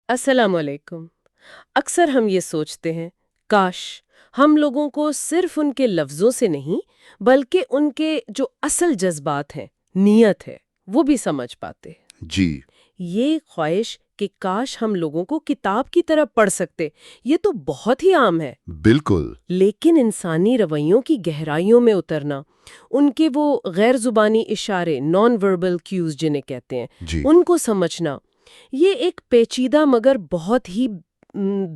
السلام علیکم۔ اکثر ہم یہ سوچتے ہیں کاش ہم لوگوں کو صرف ان کے لفظوں سے نہیں بلکہ ان کے جو اصل جذبات ہیں، نیت ہے، وہ بھی سمجھ پاتے۔ جی یہ خواہش کہ کاش ہم لوگوں کو کتاب کی طرح پڑھ سکتے، یہ تو بہت ہی عام ہے۔ بالکل۔ لیکن انسانی رویوں کی گہرائیوں میں اترنا، ان کے وہ غیر زبانی اشارے نان وربل کیوز جنہیں کہتے ہیں، جی ان کو سمجھنا، یہ ایک پیچیدہ مگر بہت ہی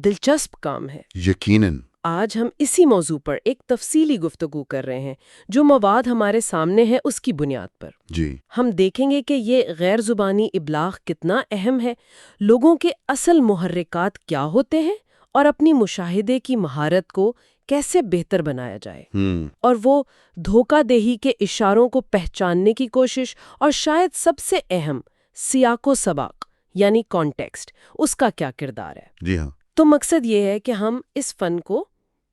دلچسپ کام ہے۔ یقیناً۔ آج ہم اسی موضوع پر ایک تفصیلی گفتگو کر رہے ہیں، جو مواد ہمارے سامنے ہے اس کی بنیاد پر۔ جی ہم دیکھیں گے کہ یہ غیر زبانی ابلاغ کتنا اہم ہے، لوگوں کے اصل محرکات کیا ہوتے ہیں، اور اپنی مشاہدے کی مہارت کو کیسے بہتر بنایا جائے، اور وہ دھوکہ دہی کے اشاروں کو پہچاننے کی کوشش، اور شاید سب سے اہم سیاق و سباق یعنی کانٹیکسٹ، اس کا کیا کردار ہے۔ جی ہاں۔ تو مقصد یہ ہے کہ ہم اس فن کو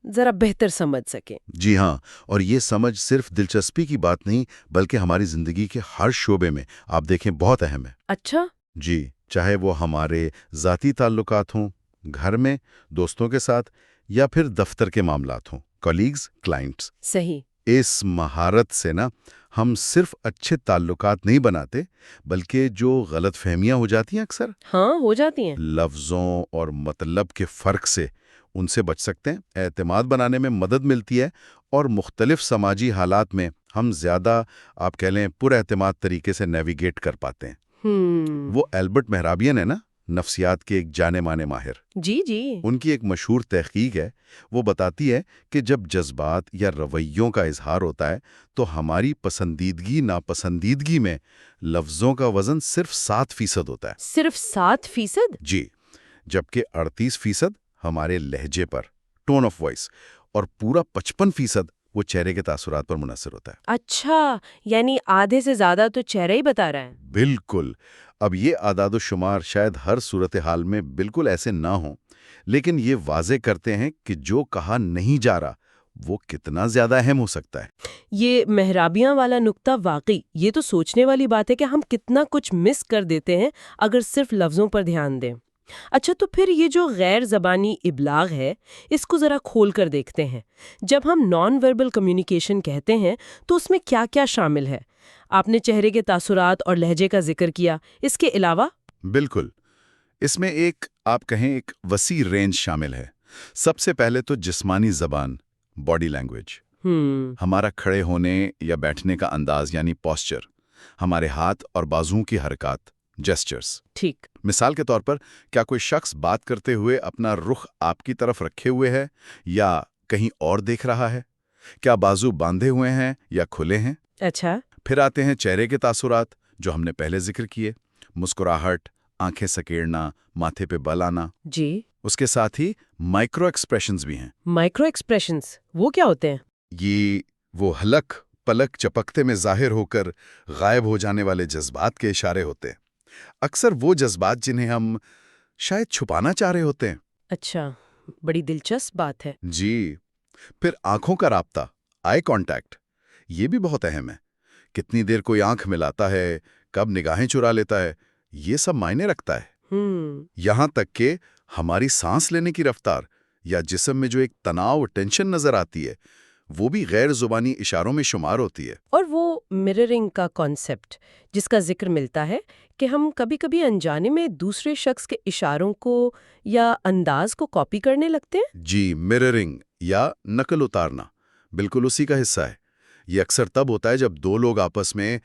ذرا بہتر سمجھ سکیں۔ جی ہاں، اور یہ سمجھ صرف دلچسپی کی بات نہیں بلکہ ہماری زندگی کے ہر شعبے میں آپ دیکھیں بہت اہم ہے۔ اچھا۔ جی، چاہے وہ ہمارے ذاتی تعلقات ہوں، گھر میں، دوستوں کے ساتھ، یا پھر دفتر کے معاملات ہوں، کولیگز، کلائنٹس۔ صحیح۔ اس مہارت سے ہم صرف اچھے تعلقات نہیں بناتے بلکہ جو غلط فہمیاں ہو جاتی ہیں اکثر ہاں، ہو جاتی ہیں۔ لفظوں اور مطلب کے فرق سے ان سے بچ سکتے ہیں، اعتماد بنانے میں مدد ملتی ہے، اور مختلف سماجی حالات میں ہم زیادہ آپ کہہ لیں پر اعتماد طریقے سے نیویگیٹ کر پاتے ہیں۔ وہ البرٹ مہرابین ہے نا، نفسیات کے ایک جانے مانے ماہر۔ جی جی۔ ان کی ایک مشہور تحقیق ہے، وہ بتاتی ہے کہ جب جذبات یا رویوں کا اظہار ہوتا ہے تو ہماری پسندیدگی ناپسندیدگی میں لفظوں کا وزن صرف 7% ہوتا ہے۔ صرف 7%؟ جی، جبکہ 38% ہمارے لہجے پر، ٹون آف وائس، اور پورا 55% وہ چہرے کے تاثرات پر منحصر ہوتا ہے۔ اچھا، یعنی آدھے سے زیادہ تو چہرہ ہی بتا رہا ہے۔ بالکل۔ اب یہ اعداد و شمار شاید ہر صورتحال میں بالکل ایسے نہ ہوں، لیکن یہ واضح کرتے ہیں کہ جو کہا نہیں جا رہا وہ کتنا زیادہ اہم ہو سکتا ہے۔ یہ مہرابیاں والا نقطہ واقعی یہ تو سوچنے والی بات ہے کہ ہم کتنا کچھ مس کر دیتے ہیں اگر صرف لفظوں پر دھیان دیں۔ اچھا، تو پھر یہ جو غیر زبانی ابلاغ ہے، اس کو ذرا کھول کر دیکھتے ہیں۔ جب ہم نان وربل کمیونیکیشن کہتے ہیں تو اس میں کیا کیا شامل ہے؟ آپ نے چہرے کے تاثرات اور لہجے کا ذکر کیا، اس کے علاوہ؟ بالکل، اس میں آپ کہیں ایک وسیع رینج شامل ہے۔ سب سے پہلے تو جسمانی زبان، باڈی لینگویج، ہمارا کھڑے ہونے یا بیٹھنے کا انداز یعنی پوسچر، ہمارے ہاتھ اور بازوؤں کی حرکات، جیسچرز۔ ٹھیک۔ مثال کے طور پر، کیا کوئی شخص بات کرتے ہوئے اپنا رخ آپ کی طرف رکھے ہوئے ہے یا کہیں اور دیکھ رہا ہے؟ کیا بازو باندھے ہوئے ہیں یا کھلے ہیں؟ اچھا۔ پھر آتے ہیں چہرے کے تاثرات جو ہم نے پہلے ذکر کیے، مسکراہٹ، آنکھیں سکیڑنا، ماتھے پہ بل آنا۔ جی۔ اس کے ساتھ ہی مائکرو ایکسپریشنز بھی ہیں۔ مائکرو ایکسپریشنز وہ کیا ہوتے ہیں؟ یہ وہ حلق پلک چپکتے میں ظاہر ہو کر غائب ہو جانے والے جذبات کے اشارے ہوتے ہیں، اکثر وہ جذبات جنہیں ہم شاید چھپانا چاہ رہے ہوتے ہیں۔ اچھا، بڑی دلچسپ بات ہے۔ جی، پھر آنکھوں کا رابطہ، آئی کانٹیکٹ، یہ بھی بہت اہم ہے۔ کتنی دیر کوئی آنکھ ملاتا ہے، کب نگاہیں چرا لیتا ہے، یہ سب معنی رکھتا ہے۔ یہاں تک کہ ہماری سانس لینے کی رفتار یا جسم میں جو ایک تناؤ ٹینشن نظر آتی ہے، وہ بھی غیر زبانی اشاروں میں شمار ہوتی ہے۔ اور وہ مررنگ کا کانسیپٹ جس کا ذکر ملتا ہے کہ ہم کبھی کبھی انجانے میں دوسرے شخص کے اشاروں کو یا انداز کو کاپی کرنے لگتے ہیں۔ جی، مررنگ یا نقل اتارنا بالکل اسی کا حصہ ہے۔ یہ اکثر تب ہوتا ہے جب دو لوگ آپس میں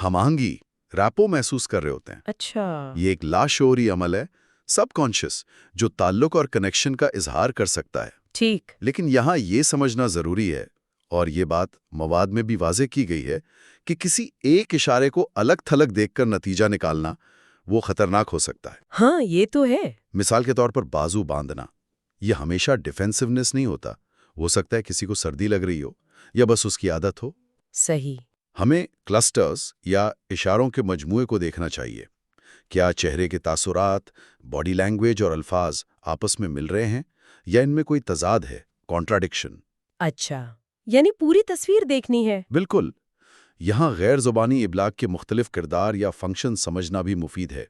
ہم آہنگی، ریپو محسوس کر رہے ہوتے ہیں۔ اچھا۔ یہ ایک لاشعوری عمل ہے، سب کانشس، جو تعلق اور کنیکشن کا اظہار کر سکتا ہے۔ ٹھیک۔ لیکن یہاں یہ سمجھنا ضروری ہے، اور یہ بات مواد میں بھی واضح کی گئی ہے، کہ کسی ایک اشارے کو الگ تھلگ دیکھ کر نتیجہ نکالنا وہ خطرناک ہو سکتا ہے۔ ہاں، یہ تو ہے۔ مثال کے طور پر بازو باندھنا، یہ ہمیشہ ڈیفینسونیس نہیں ہوتا، ہو سکتا ہے کسی کو سردی لگ رہی ہو یا بس اس کی عادت ہو۔ صحیح۔ ہمیں کلسٹرز یا اشاروں کے مجموعے کو دیکھنا چاہیے۔ کیا چہرے کے تاثرات، باڈی لینگویج اور الفاظ آپس میں مل رہے ہیں یا ان میں کوئی تضاد ہے، کانٹراڈکشن؟ اچھا، یعنی پوری تصویر دیکھنی ہے۔ بالکل۔ یہاں غیر زبانی ابلاغ کے مختلف کردار یا فنکشن سمجھنا بھی مفید ہے۔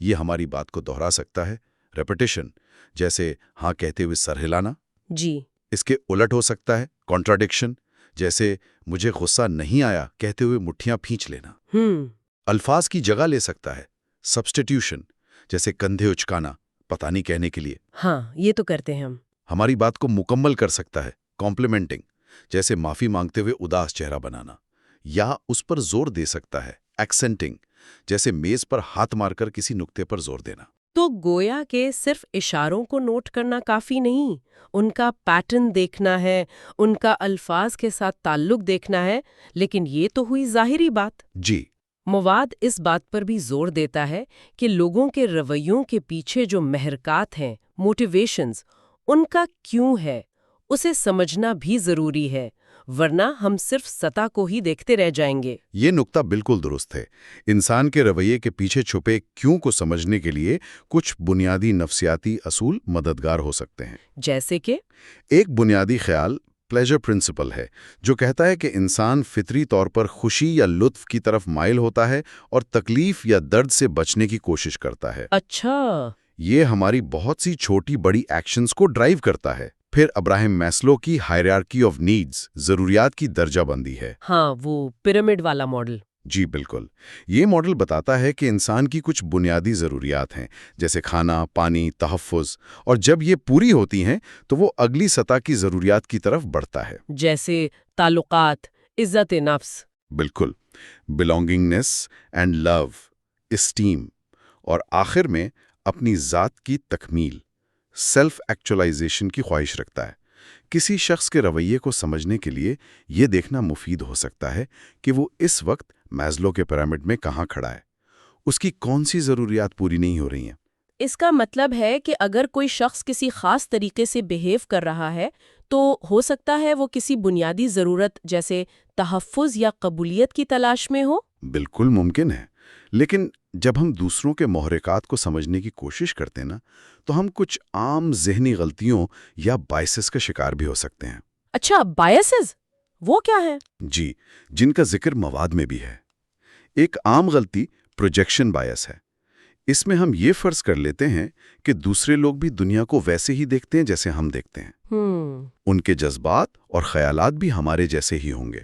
یہ ہماری بات کو دہرا سکتا ہے. ریپیٹیشن جیسے ہاں کہتے ہوئے سر ہلانا. جی. اس کے الٹ ہو سکتا ہے کانٹراڈکشن جیسے مجھے غصہ نہیں آیا کہتے ہوئے مٹھیاں پھینچ لینا. الفاظ کی جگہ لے سکتا ہے سبسٹیٹیوشن جیسے کندھے اچکانا پتہ نہیں کہنے کے لیے. ہاں یہ تو کرتے ہیں ہم. ہماری بات کو مکمل کر سکتا ہے کمپلیمنٹنگ جیسے معافی مانگتے ہوئے اداس چہرہ بنانا. یا اس پر زور دے سکتا ہے ایکسنٹنگ جیسے میز پر ہاتھ مار کر کسی نقطے پر زور دینا. تو گویا کہ صرف اشاروں کو نوٹ کرنا کافی نہیں، ان کا پیٹرن دیکھنا ہے، ان کا الفاظ کے ساتھ تعلق دیکھنا ہے. لیکن یہ تو ہوئی ظاہری بات. جی. مواد اس بات پر بھی زور دیتا ہے کہ لوگوں کے رویوں کے پیچھے جو محرکات ہیں، موٹیویشنز، ان کا کیوں ہے، اسے سمجھنا بھی ضروری ہے، ورنہ ہم صرف سطح کو ہی دیکھتے رہ جائیں گے. یہ نقطہ بالکل درست ہے. انسان کے رویے کے پیچھے چھپے کیوں کو سمجھنے کے لیے کچھ بنیادی نفسیاتی اصول مددگار ہو سکتے ہیں. جیسے کہ ایک بنیادی خیال پلیجر پرنسپل ہے جو کہتا ہے کہ انسان فطری طور پر خوشی یا لطف کی طرف مائل ہوتا ہے اور تکلیف یا درد سے بچنے کی کوشش کرتا ہے. اچھا. یہ ہماری بہت سی چھوٹی بڑی ایکشنز کو ڈرائیو کرتا ہے. پھر ابراہیم میسلو کی ہائرارکی آف نیڈز ضروریات کی درجہ بندی ہے. ہاں وہ پیرامڈ والا ماڈل. جی بالکل. یہ ماڈل بتاتا ہے کہ انسان کی کچھ بنیادی ضروریات ہیں جیسے کھانا، پانی، تحفظ، اور جب یہ پوری ہوتی ہیں تو وہ اگلی سطح کی ضروریات کی طرف بڑھتا ہے. جیسے تعلقات، عزت نفس. بالکل. بلونگنگنس اینڈ لو، اسٹیم، اور آخر میں اپنی ذات کی تکمیل، سیلف ایکچولائزیشن کی خواہش رکھتا ہے. کسی شخص کے رویے کو سمجھنے کے لیے یہ دیکھنا مفید ہو سکتا ہے کہ وہ اس وقت میزلو کے پیرامڈ میں کہاں کھڑا ہے، اس کی کون سی ضروریات پوری نہیں ہو رہی ہیں. اس کا مطلب ہے کہ اگر کوئی شخص کسی خاص طریقے سے بیہیو کر رہا ہے تو ہو سکتا ہے وہ کسی بنیادی ضرورت جیسے تحفظ یا قبولیت کی تلاش میں ہو. بالکل ممکن ہے. لیکن جب ہم دوسروں کے محرکات کو سمجھنے کی کوشش کرتے ہیں نا تو ہم کچھ عام ذہنی غلطیوں یا بائسز کا شکار بھی ہو سکتے ہیں. اچھا، بائسز وہ کیا ہے؟ جی، جن کا ذکر مواد میں بھی ہے. ایک عام غلطی پروجیکشن بائس ہے. اس میں ہم یہ فرض کر لیتے ہیں کہ دوسرے لوگ بھی دنیا کو ویسے ہی دیکھتے ہیں جیسے ہم دیکھتے ہیں. ان کے جذبات اور خیالات بھی ہمارے جیسے ہی ہوں گے.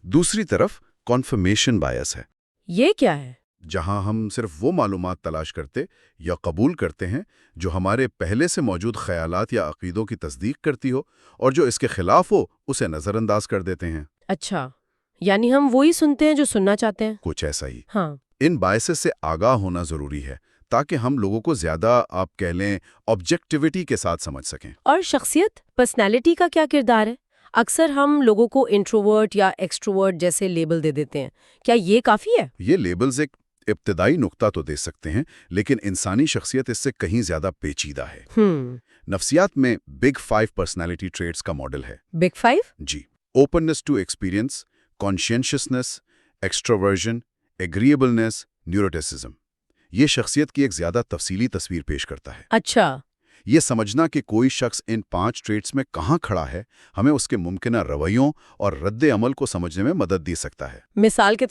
دوسری طرف کنفرمیشن بائس ہے. یہ کیا ہے؟ جہاں ہم صرف وہ معلومات تلاش کرتے یا قبول کرتے ہیں جو ہمارے پہلے سے موجود خیالات یا عقیدوں کی تصدیق کرتی ہو، اور جو اس کے خلاف ہو اسے نظر انداز کر دیتے ہیں. اچھا، یعنی ہم وہی سنتے ہیں جو سننا چاہتے ہیں. کچھ ایسا ہی. ہاں. ان بائسز سے آگاہ ہونا ضروری ہے تاکہ ہم لوگوں کو زیادہ آپ کہہ لیں آبجیکٹیوٹی کے ساتھ سمجھ سکیں. اور شخصیت، پرسنالٹی کا کیا کردار ہے؟ اکثر ہم لوگوں کو انٹروورٹ یا ایکسٹروورٹ جیسے لیبل دے دیتے ہیں. کیا یہ کافی ہے؟ یہ لیبلز ایک ابتدائی نقطہ تو دے سکتے ہیں، لیکن انسانی شخصیت اس سے کہیں زیادہ پیچیدہ ہے. نفسیات میں بگ 5 پرسنالٹی ٹریٹس کا ماڈل ہے. بگ 5؟ جی. Openness to experience, conscientiousness, extroversion, agreeableness, neuroticism. یہ شخصیت کی ایک زیادہ تفصیلی تصویر پیش کرتا ہے. اچھا. یہ سمجھنا کہ کوئی شخص ان 5 ٹریٹس میں کہاں کھڑا ہے ہمیں اس کے ممکنہ رویوں اور رد عمل کو سمجھنے میں مدد دے سکتا ہے. مثال کے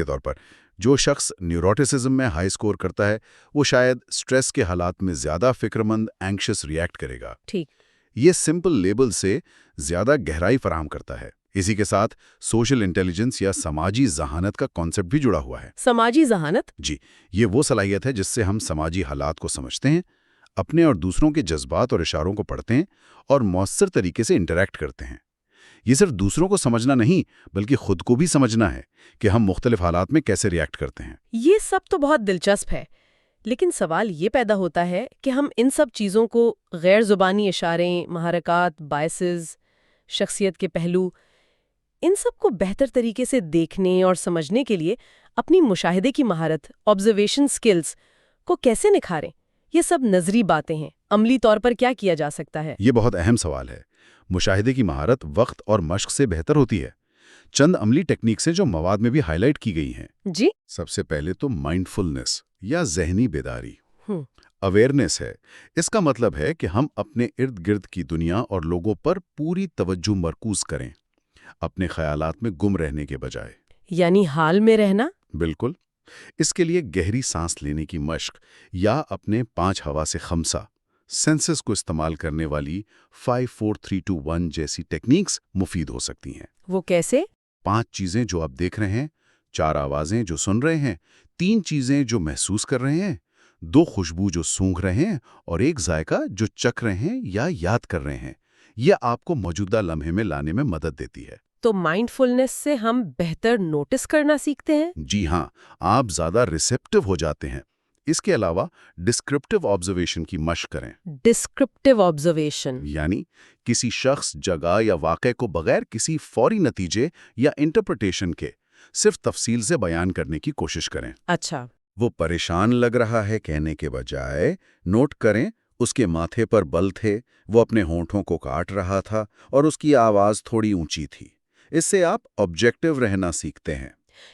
طور پر جو شخص نیوروٹیسزم میں ہائی سکور کرتا ہے وہ شاید سٹریس کے حالات میں زیادہ فکر مند، اینکشس ریئیکٹ کرے گا. ٹھیک. یہ سمپل لیبل سے زیادہ گہرائی فراہم کرتا ہے. اسی کے ساتھ سوشل انٹیلیجنس یا سماجی ذہانت کا کانسیپٹ بھی جڑا ہوا ہے. سماجی ذہانت؟ جی، یہ وہ صلاحیت ہے جس سے ہم سماجی حالات کو سمجھتے ہیں، اپنے اور دوسروں کے جذبات اور اشاروں کو پڑھتے ہیں اور مؤثر طریقے سے انٹریکٹ کرتے ہیں. یہ صرف دوسروں کو سمجھنا نہیں بلکہ خود کو بھی سمجھنا ہے کہ ہم مختلف حالات میں کیسے ریئیکٹ کرتے ہیں. یہ سب تو بہت دلچسپ ہے، لیکن سوال یہ پیدا ہوتا ہے کہ ہم ان سب چیزوں کو غیر زبانی اشارے، محرکات، بائسز، شخصیت کے پہلو، ان سب کو بہتر طریقے سے دیکھنے اور سمجھنے کے لیے اپنی مشاہدے کی مہارت، آبزرویشن سکلز کو کیسے نکھاریں؟ یہ سب نظری باتیں ہیں. عملی طور پر کیا کیا جا سکتا ہے؟ یہ بہت اہم سوال ہے. مشاہدے کی مہارت وقت اور مشق سے بہتر ہوتی ہے. چند عملی ٹیکنیکس ہیں جو مواد میں بھی ہائی لائٹ کی گئی ہیں. جی. سب سے پہلے تو مائنڈفلنس یا ذہنی بیداری، اویئرنیس ہے. اس کا مطلب ہے کہ ہم اپنے ارد گرد کی دنیا اور لوگوں پر پوری توجہ مرکوز کریں، اپنے خیالات میں گم رہنے کے بجائے. یعنی حال میں رہنا؟ بالکل. اس کے لیے گہری سانس لینے کی مشق یا اپنے 5 ہوا سے خمسہ سینسز کو استعمال کرنے والی 5 4 3 2 1 جیسی ٹیکنیکس مفید ہو سکتی ہیں۔ وہ کیسے؟ 5 چیزیں جو آپ دیکھ رہے ہیں، 4 آوازیں جو سن رہے ہیں، 3 چیزیں جو محسوس کر رہے ہیں، 2 خوشبو جو سونگھ رہے ہیں اور 1 ذائقہ جو چکھ رہے ہیں یا یاد کر رہے ہیں۔ یہ آپ کو موجودہ لمحے میں لانے میں مدد دیتی ہے۔ تو مائنڈ فلنس سے ہم بہتر نوٹس کرنا سیکھتے ہیں؟ جی ہاں، آپ زیادہ ریسیپٹیو ہو جاتے ہیں۔ اس کے علاوہ ڈسکرپٹیو آبزرویشن کی مشق کریں۔ ڈسکرپٹیو آبزرویشن یعنی کسی شخص، جگہ یا واقعے کو بغیر کسی فوری نتیجے یا انٹرپریٹیشن کے صرف تفصیل سے بیان کرنے کی کوشش کریں۔ اچھا، وہ پریشان لگ رہا ہے کہنے کے بجائے نوٹ کریں اس کے ماتھے پر بل تھے، وہ اپنے ہونٹوں کو کاٹ رہا تھا اور اس کی آواز تھوڑی اونچی تھی۔ اس سے آپ آبجیکٹیو رہنا سیکھتے ہیں۔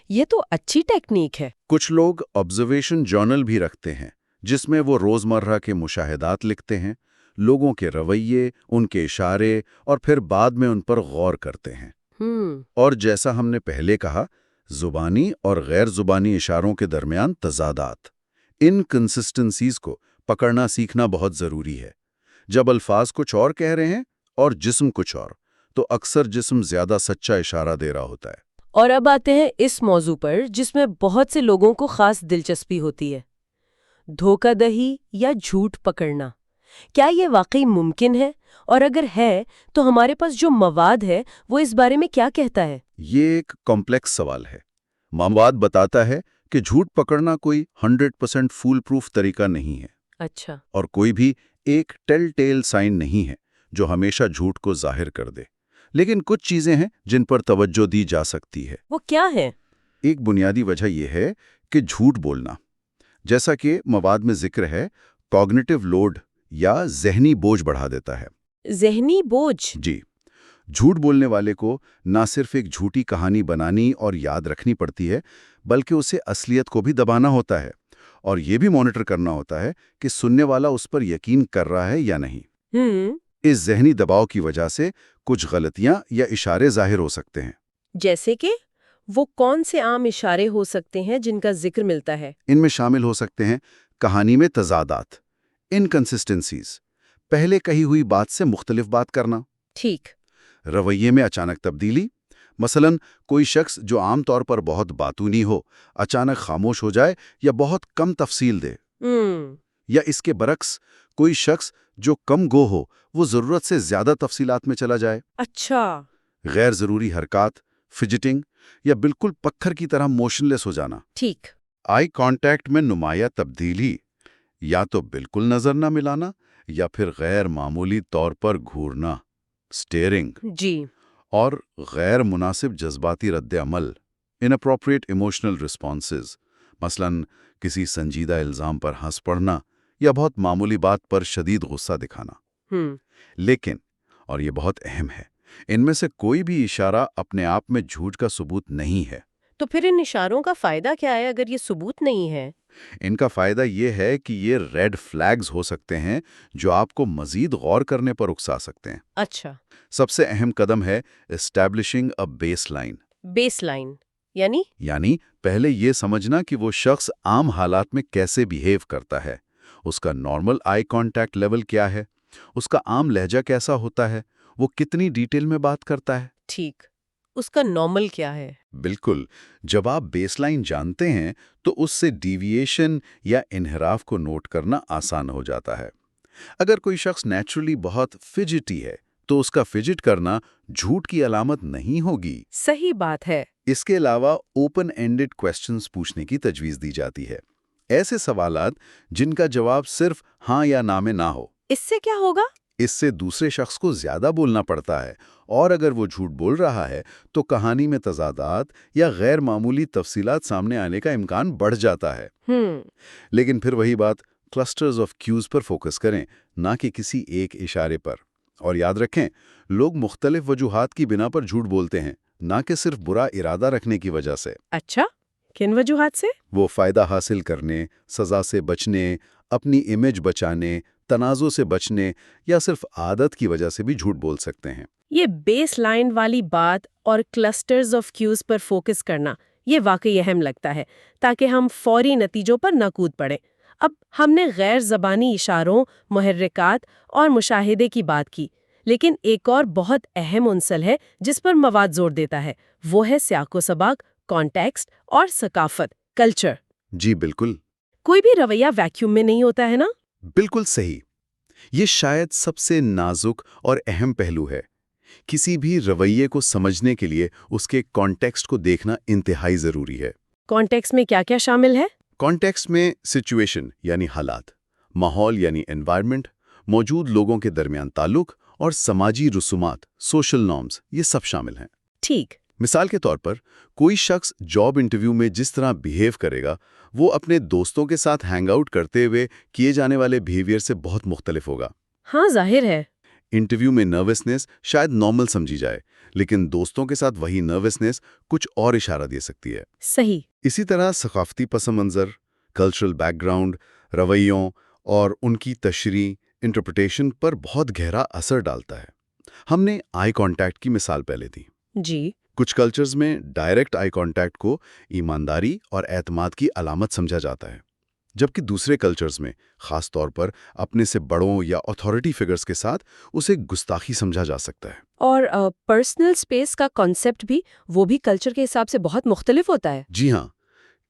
یہ تو اچھی ٹیکنیک ہے۔ کچھ لوگ آبزرویشن جرنل بھی رکھتے ہیں جس میں وہ روزمرہ کے مشاہدات لکھتے ہیں، لوگوں کے رویے، ان کے اشارے اور پھر بعد میں ان پر غور کرتے ہیں۔ اور جیسا ہم نے پہلے کہا، زبانی اور غیر زبانی اشاروں کے درمیان تضادات، ان کنسسٹنسیز کو پکڑنا سیکھنا بہت ضروری ہے۔ جب الفاظ کچھ اور کہہ رہے ہیں اور جسم کچھ اور، تو اکثر جسم زیادہ سچا اشارہ دے رہا ہوتا ہے۔ اور اب آتے ہیں اس موضوع پر جس میں بہت سے لوگوں کو خاص دلچسپی ہوتی ہے، دھوکہ دہی یا جھوٹ پکڑنا۔ کیا یہ واقعی ممکن ہے؟ اور اگر ہے تو ہمارے پاس جو مواد ہے وہ اس بارے میں کیا کہتا ہے؟ یہ ایک کمپلیکس سوال ہے۔ مواد بتاتا ہے کہ جھوٹ پکڑنا کوئی 100% فول پروف طریقہ نہیں ہے۔ اچھا۔ اور کوئی بھی ایک ٹیل ٹیل سائن نہیں ہے جو ہمیشہ جھوٹ کو ظاہر کر دے۔ لیکن کچھ چیزیں ہیں جن پر توجہ دی جا سکتی ہے۔ وہ کیا ہے؟ ایک بنیادی وجہ یہ ہے کہ جھوٹ بولنا، جیسا کہ مواد میں ذکر ہے، کوگنیٹو لوڈ یا ذہنی بوجھ بڑھا دیتا ہے۔ ذہنی بوجھ؟ جی، جھوٹ بولنے والے کو نہ صرف ایک جھوٹی کہانی بنانی اور یاد رکھنی پڑتی ہے، بلکہ اسے اصلیت کو بھی دبانا ہوتا ہے، اور یہ بھی مانیٹر کرنا ہوتا ہے کہ سننے والا اس پر یقین کر رہا ہے یا نہیں۔ اس ذہنی دباؤ کی وجہ سے کچھ غلطیاں یا اشارے ظاہر ہو سکتے ہیں۔ جیسے کہ وہ کون سے عام اشارے ہو سکتے ہیں جن کا ذکر ملتا ہے؟ ان میں شامل ہو سکتے ہیں کہانی میں تضادات، انکنسسٹنسیز، پہلے کہی ہوئی بات سے مختلف بات کرنا۔ ٹھیک۔ رویے میں اچانک تبدیلی، مثلاً کوئی شخص جو عام طور پر بہت باتونی ہو، اچانک خاموش ہو جائے یا بہت کم تفصیل دے۔ یا اس کے برعکس کوئی شخص جو کم گو ہو، وہ ضرورت سے زیادہ تفصیلات میں چلا جائے۔ اچھا۔ غیر ضروری حرکات، فجٹنگ یا بالکل پتھر کی طرح موشن لیس ہو جانا۔ ٹھیک۔ آئی کانٹیکٹ میں نمایاں تبدیلی، یا تو بالکل نظر نہ ملانا یا پھر غیر معمولی طور پر گھورنا، سٹیئرنگ۔ جی۔ اور غیر مناسب جذباتی رد عمل، اناپروپریٹ ایموشنل رسپانسز، مثلاً کسی سنجیدہ الزام پر ہنس پڑنا یا بہت معمولی بات پر شدید غصہ دکھانا۔ لیکن، اور یہ بہت اہم ہے، ان میں سے کوئی بھی اشارہ اپنے آپ میں جھوٹ کا ثبوت نہیں ہے۔ تو پھر ان اشاروں کا فائدہ کیا ہے اگر یہ ثبوت نہیں ہے؟ ان کا فائدہ یہ ہے کہ یہ ریڈ فلیگز ہو سکتے ہیں جو آپ کو مزید غور کرنے پر اکسا سکتے ہیں۔ اچھا۔ سب سے اہم قدم ہے establishing a base line. Base line یعنی پہلے یہ سمجھنا کہ وہ شخص عام حالات میں کیسے بیہیو کرتا ہے، اس کا نارمل آئی کانٹیکٹ لیول کیا ہے، اس کا عام لہجہ کیسا ہوتا ہے، وہ کتنی ڈیٹیل میں بات کرتا ہے۔ ٹھیک، اس کا نارمل کیا ہے؟ بالکل، جب آپ بیس لائن جانتے ہیں تو اس سے ڈیویشن یا انحراف کو نوٹ کرنا آسان ہو جاتا ہے۔ اگر کوئی شخص نیچرلی بہت فجٹی ہے تو اس کا فجٹ کرنا جھوٹ کی علامت نہیں ہوگی۔ صحیح بات ہے۔ اس کے علاوہ اوپن اینڈڈ کویسچنز پوچھنے کی تجویز دی جاتی ہے، ایسے سوالات جن کا جواب صرف ہاں یا نہ میں نہ ہو۔ اس سے کیا ہوگا؟ اس سے دوسرے شخص کو زیادہ بولنا پڑتا ہے، اور اگر وہ جھوٹ بول رہا ہے تو کہانی میں تضادات یا غیر معمولی تفصیلات سامنے آنے کا امکان بڑھ جاتا ہے۔ لیکن پھر وہی بات، کلسٹرز آف کیوز پر فوکس کریں، نہ کہ کسی ایک اشارے پر۔ اور یاد رکھیں، لوگ مختلف وجوہات کی بنا پر جھوٹ بولتے ہیں، نہ کہ صرف برا ارادہ رکھنے کی وجہ سے۔ اچھا، کن وجوہات سے؟ وہ فائدہ حاصل کرنے، سزا سے بچنے، اپنی امیج بچانے، تنازع سے بچنے، یا صرف عادت کی وجہ سے بھی جھوٹ بول سکتے ہیں۔ یہ بیس لائن والی بات اور کلسٹرز آف کیوز پر فوکس کرنا، یہ واقعی اہم لگتا ہے تاکہ ہم فوری نتیجوں پر نہ کود پڑیں۔ اب ہم نے غیر زبانی اشاروں، محرکات اور مشاہدے کی بات کی، لیکن ایک اور بہت اہم عنصر ہے جس پر مواد زور دیتا ہے، وہ ہے سیاق و سباق، کانٹیکسٹ اور ثقافت، کلچر۔ جی بالکل، کوئی بھی رویہ ویکیوم میں نہیں ہوتا ہے نا؟ بالکل صحیح۔ یہ شاید سب سے نازک اور اہم پہلو ہے۔ کسی بھی رویے کو سمجھنے کے لیے اس کے کانٹیکسٹ کو دیکھنا انتہائی ضروری ہے۔ کانٹیکسٹ میں کیا کیا شامل ہے؟ کانٹیکسٹ میں سچویشن یعنی حالات، ماحول یعنی انوائرمنٹ، موجود لوگوں کے درمیان تعلق اور سماجی رسومات، سوشل نارمز، یہ سب شامل ہیں۔ ٹھیک۔ مثال کے طور پر کوئی شخص جاب انٹرویو میں جس طرح بیہیو کرے گا وہ اپنے دوستوں کے ساتھ ہینگ آؤٹ کرتے ہوئے کیے جانے والے بیہیویئر سے بہت مختلف ہوگا۔ ہاں ظاہر ہے۔ انٹرویو میں نروسنس شاید نارمل سمجھی جائے، لیکن دوستوں کے ساتھ وہی نروسنس کچھ اور اشارہ دے سکتی ہے۔ صحیح۔ اسی طرح ثقافتی پس منظر، کلچرل بیک گراؤنڈ، رویوں اور ان کی تشریح، انٹرپریٹیشن پر بہت گہرا اثر ڈالتا ہے۔ ہم نے آئی کانٹیکٹ کی مثال پہلے دی۔ جی۔ کچھ کلچرز میں ڈائریکٹ آئی کانٹیکٹ کو ایمانداری اور اعتماد کی علامت سمجھا جاتا ہے، جبکہ دوسرے کلچرز میں خاص طور پر اپنے سے بڑوں یا اتھارٹی فگرز کے ساتھ اسے گستاخی سمجھا جا سکتا ہے۔ اور پرسنل اسپیس کا کانسیپٹ بھی وہ بھی کلچر کے حساب سے بہت مختلف ہوتا ہے۔ جی ہاں،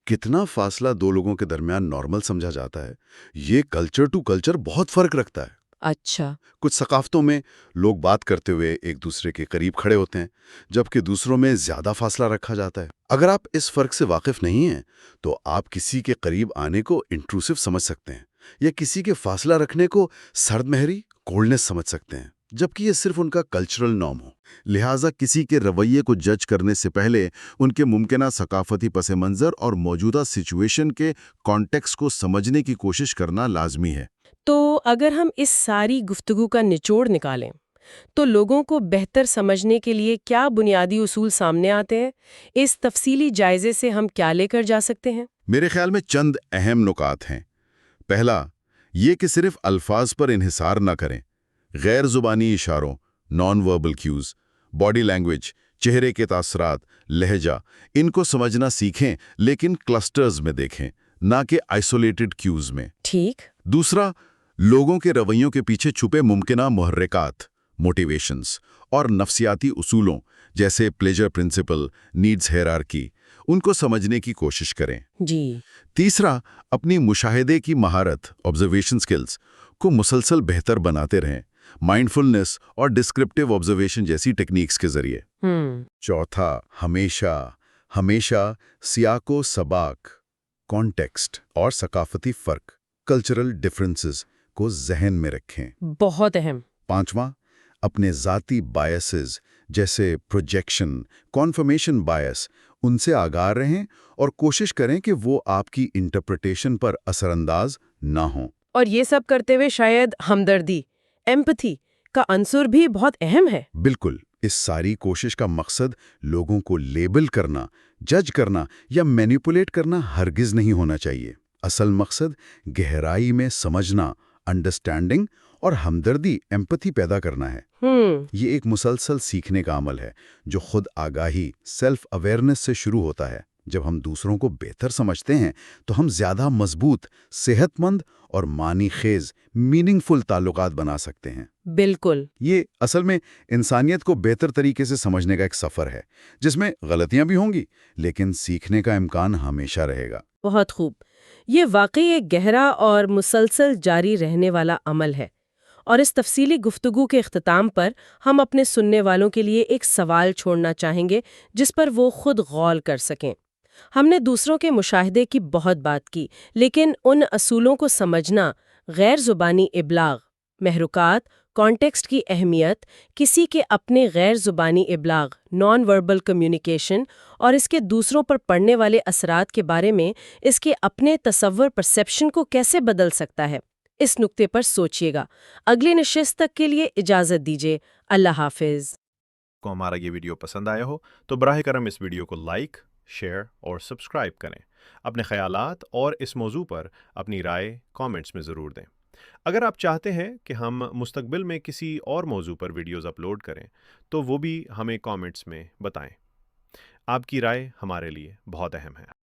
کتنا فاصلہ دو لوگوں کے درمیان نارمل سمجھا جاتا ہے، یہ کلچر ٹو کلچر بہت فرق رکھتا ہے۔ اچھا۔ کچھ ثقافتوں میں لوگ بات کرتے ہوئے ایک دوسرے کے قریب کھڑے ہوتے ہیں، جبکہ دوسروں میں زیادہ فاصلہ رکھا جاتا ہے۔ اگر آپ اس فرق سے واقف نہیں ہیں تو آپ کسی کے قریب آنے کو انٹروسو سمجھ سکتے ہیں یا کسی کے فاصلہ رکھنے کو سرد مہری، کولڈنس سمجھ سکتے ہیں، جبکہ یہ صرف ان کا کلچرل نارم ہو۔ لہٰذا کسی کے رویے کو جج کرنے سے پہلے ان کے ممکنہ ثقافتی پس منظر اور موجودہ سچویشن کے کانٹیکسٹ کو سمجھنے کی کوشش کرنا لازمی ہے۔ تو اگر ہم اس ساری گفتگو کا نچوڑ نکالیں تو لوگوں کو بہتر سمجھنے کے لیے کیا بنیادی اصول سامنے آتے ہیں؟ اس تفصیلی جائزے سے ہم کیا لے کر جا سکتے ہیں؟ میرے خیال میں چند اہم نکات ہیں۔ پہلا، یہ کہ صرف الفاظ پر انحصار نہ کریں۔ غیر زبانی اشاروں، non verbal cues, body language, چہرے کے تاثرات، لہجہ، ان کو سمجھنا سیکھیں لیکن کلسٹرز میں دیکھیں، نہ کہ آئسولیٹڈ کیوز میں۔ ٹھیک۔ دوسرا، لوگوں کے رویوں کے پیچھے چھپے ممکنہ محرکات، موٹیویشنز اور نفسیاتی اصولوں جیسے پلیجر پرنسپل، نیڈز ہیرارکی، ان کو سمجھنے کی کوشش کریں۔ جی۔ تیسرا، اپنی مشاہدے کی مہارت، آبزرویشن سکلز کو مسلسل بہتر بناتے رہیں، مائنڈفلنس اور ڈسکرپٹیو آبزرویشن جیسی ٹیکنیکس کے ذریعے۔ چوتھا، ہمیشہ سیاق و سباق، کانٹیکسٹ اور ثقافتی فرق، کلچرل ڈفرنسز کو ذہن میں رکھیں۔ بہت اہم۔ پانچواں، اپنے ذاتی بائسز جیسے پروجیکشن، کانفرمیشن بائس، ان سے آگاہ رہیں اور کوشش کریں کہ وہ آپ کی انٹرپریٹیشن پر اثر انداز نہ ہوں۔ اور یہ سب کرتے ہوئے شاید ہمدردی، ایمپتھی کا عنصر بھی بہت اہم ہے۔ بالکل، اس ساری کوشش کا مقصد لوگوں کو لیبل کرنا، جج کرنا یا مینیپولیٹ کرنا ہرگز نہیں ہونا چاہیے۔ اصل مقصد گہرائی میں سمجھنا، انڈرسٹینڈنگ اور ہمدردی، ایمپتھی پیدا کرنا ہے۔ یہ ایک مسلسل سیکھنے کا عمل ہے جو خود آگاہی، سیلف اویئرنس سے شروع ہوتا ہے۔ جب ہم دوسروں کو بہتر سمجھتے ہیں تو ہم زیادہ مضبوط، صحت مند اور معنی خیز، میننگ فل تعلقات بنا سکتے ہیں۔ بالکل۔ یہ اصل میں انسانیت کو بہتر طریقے سے سمجھنے کا ایک سفر ہے جس میں غلطیاں بھی ہوں گی لیکن سیکھنے کا امکان ہمیشہ رہے گا۔ بہت خوب۔ یہ واقعی ایک گہرا اور مسلسل جاری رہنے والا عمل ہے، اور اس تفصیلی گفتگو کے اختتام پر ہم اپنے سننے والوں کے لیے ایک سوال چھوڑنا چاہیں گے جس پر وہ خود غور کر سکیں۔ ہم نے دوسروں کے مشاہدے کی بہت بات کی، لیکن ان اصولوں کو سمجھنا، غیر زبانی ابلاغ، محرکات، کانٹیکسٹ کی اہمیت، کسی کے اپنے غیر زبانی ابلاغ، نان وربل کمیونیکیشن اور اس کے دوسروں پر پڑنے والے اثرات کے بارے میں اس کے اپنے تصور پرسیپشن کو کیسے بدل سکتا ہے، اس نقطے پر سوچئے گا۔ اگلی نشست تک کے لیے اجازت دیجیے۔ اللہ حافظ۔ کو ہمارا یہ ویڈیو پسند آیا ہو تو براہ کرم اس ویڈیو کو لائک، شیئر اور سبسکرائب کریں۔ اپنے خیالات اور اس موضوع پر اپنی رائے کامنٹس میں ضرور دیں۔ اگر آپ چاہتے ہیں کہ ہم مستقبل میں کسی اور موضوع پر ویڈیوز اپلوڈ کریں تو وہ بھی ہمیں کامنٹس میں بتائیں۔ آپ کی رائے ہمارے لیے بہت اہم ہے۔